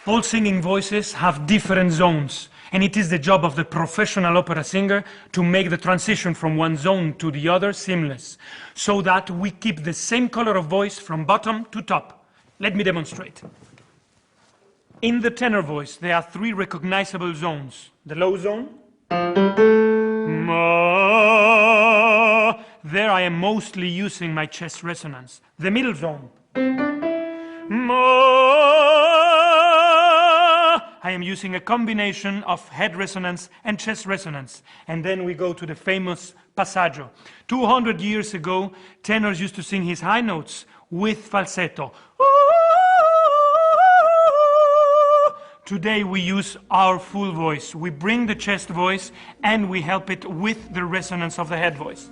All singing voices have different zones, and it is the job of the professional opera singer to make the transition from one zone to the other seamless, so that we keep the same color of voice from bottom to top. Let me demonstrate. In the tenor voice, there are 3 recognizable zones. The low zone, Ma. There I am mostly using my chest resonance. The middle zone, Ma. I am using a combination of head resonance and chest resonance. And then we go to the famous Passaggio. 200 years ago, tenors used to sing his high notes with falsetto. Today we use our full voice. We bring the chest voice and we help it with the resonance of the head voice.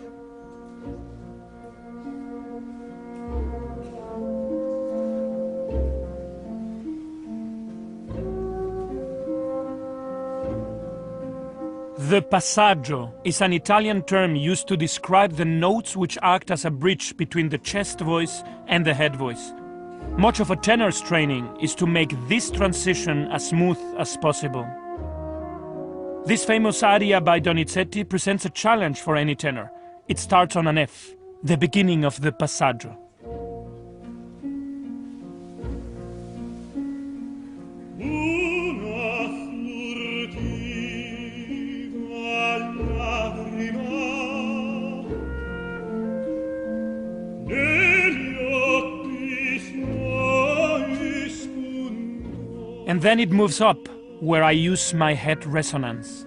The passaggio is an Italian term used to describe the notes which act as a bridge between the chest voice and the head voice. Much of a tenor's training is to make this transition as smooth as possible. This famous aria by Donizetti presents a challenge for any tenor. It starts on an F, the beginning of the passaggio. And then it moves up, where I use my head resonance.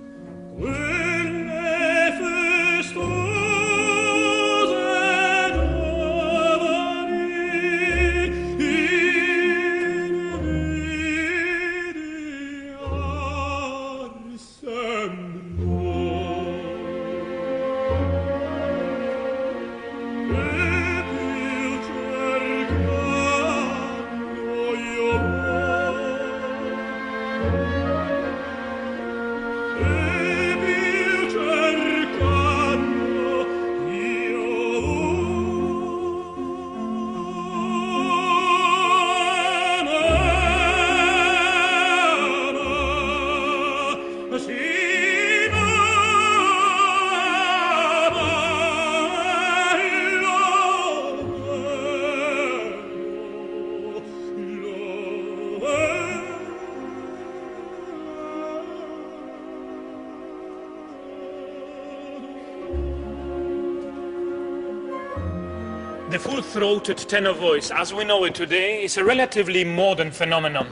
The full-throated tenor voice, as we know it today, is a relatively modern phenomenon.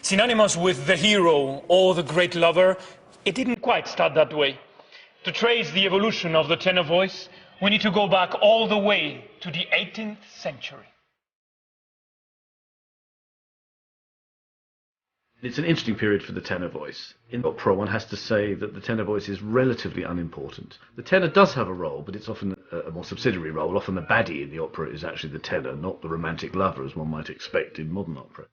Synonymous with the hero or the great lover, it didn't quite start that way. To trace the evolution of the tenor voice, we need to go back all the way to the 18th century. It's an interesting period for the tenor voice. In opera, one has to say that the tenor voice is relatively unimportant. The tenor does have a role, but it's often a more subsidiary role. Often the baddie in the opera is actually the tenor, not the romantic lover, as one might expect in modern opera.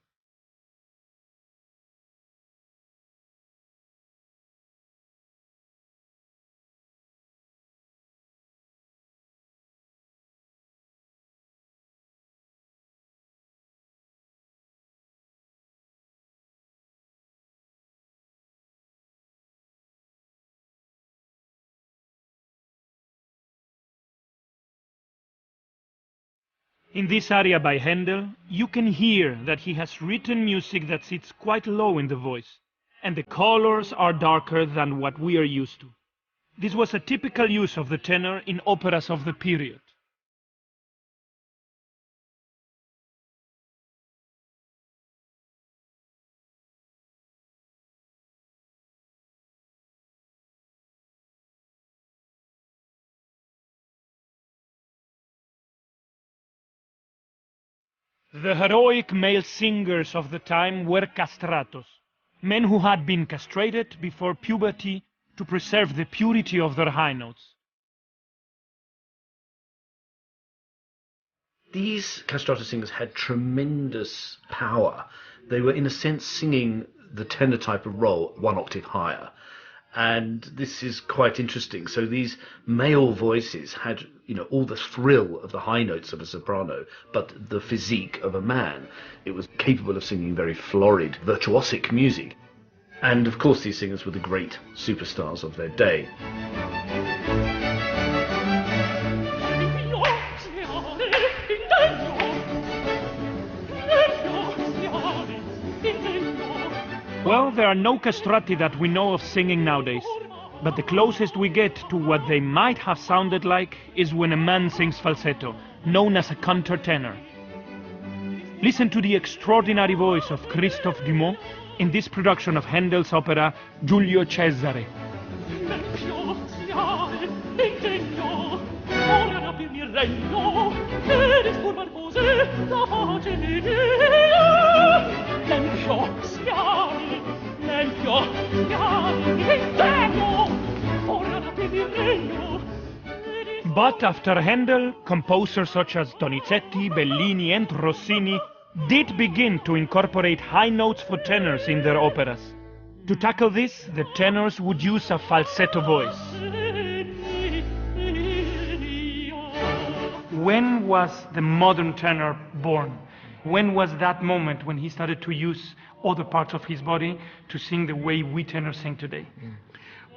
In this aria by Handel, you can hear that he has written music that sits quite low in the voice, and the colors are darker than what we are used to. This was a typical use of the tenor in operas of the period. The heroic male singers of the time were castratos, men who had been castrated before puberty to preserve the purity of their high notes. These castrato singers had tremendous power. They were, in a sense, singing the tenor type of role 1 octave higher. And this is quite interesting. So these male voices had, all the thrill of the high notes of a soprano, but the physique of a man. It was capable of singing very florid, virtuosic music. And of course these singers were the great superstars of their day. Well, there are no castrati that we know of singing nowadays. But the closest we get to what they might have sounded like is when a man sings falsetto, known as a countertenor. Listen to the extraordinary voice of Christophe Dumont in this production of Handel's opera Giulio Cesare. But after Handel, composers such as Donizetti, Bellini and Rossini did begin to incorporate high notes for tenors in their operas. To tackle this, the tenors would use a falsetto voice. When was the modern tenor born? When was that moment when he started to use other parts of his body to sing the way we tenors sing today?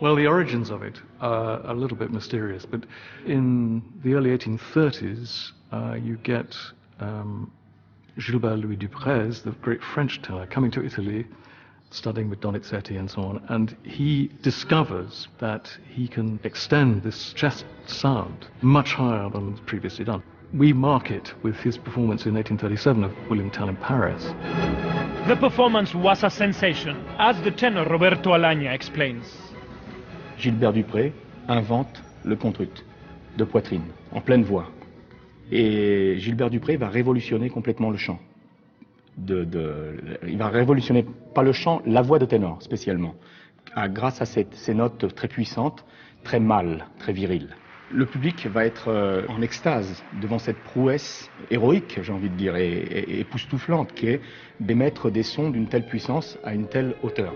Well, the origins of it are a little bit mysterious, but in the early 1830s, you get Gilbert Louis Duprez, the great French tenor, coming to Italy, studying with Donizetti and so on, and he discovers that he can extend this chest sound much higher than previously done. We mark it with his performance in 1837 of William Tell in Paris. The performance was a sensation, as the tenor Roberto Alagna explains. Gilbert Duprez invente le contrut de poitrine, en pleine voix. Et Gilbert Duprez va révolutionner complètement le chant. Il va révolutionner, pas le chant, la voix de ténor spécialement, grâce à ces notes très puissantes, très mâles, très viriles. Le public va être en extase devant cette prouesse héroïque, j'ai envie de dire, et époustouflante, qui est d'émettre des sons d'une telle puissance à une telle hauteur.